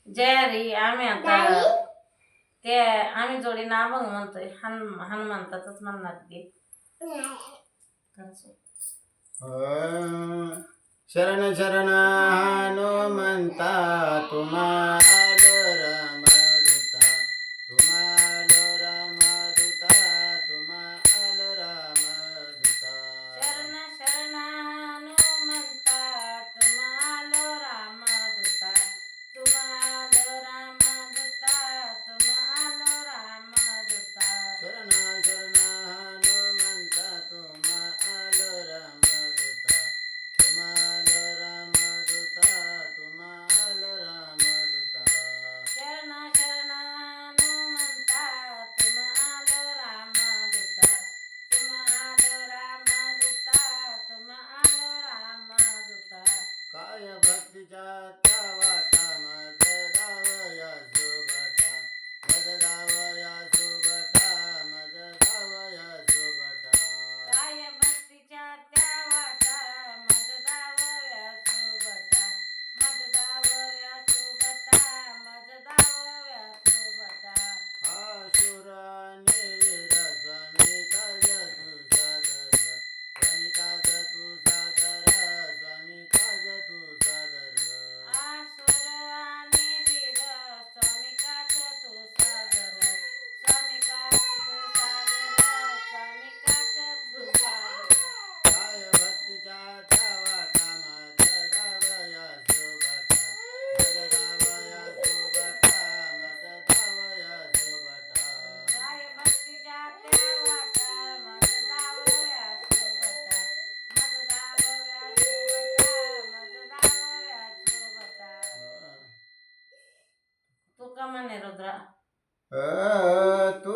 जयारी आम्ही आता ते आम्ही जोडी नाभंग म्हणतोय हनुमंताचंच म्हणणार ते शरण शरण हनुमंता तुम्हालो रामदूता तुम्हालो रामदूता तुम्हालो रामदूता शरण शरण हनुमंता तुम्हालो रामदूता तुम्हालो रामदूता तुम्हालो रामदूता शरण शरण हनुमंता तुम्हालो रामदूता तुम्हालो रामदूता तुम्हालो रामदूता शरण शरण हनुमंता तुम्हालो रामदूता तुम्हालो रामदूता तुम्हालो रामदूता काय भक्तीच्या त्या वाटा मज धावया सुभटा मज धावया सुभटा मज धावया सुभटा काय भक्तीच्या त्या वाटा मज धावया सुभटा मज धावया सुभटा मज धावया सुभटा हा शूर आणि वीर स्वामी काज तू सादर स्वामी काज तू सादर स्वामी काज तू सादर आसुर आणि वीर स्वामी काच तू सागर स्वामी काच तू सागर स्वामी काच तू सागर काय भक्तीच्या त्या वाटा मज धावया सुभटा मज धावया सुभटा मज धावया सुभटा काय भक्तीच्या त्या वाटा मज धावया सुभटा मज धावया सुभटा मज धावया सुभटा तू का म्हणे रुद्रा तू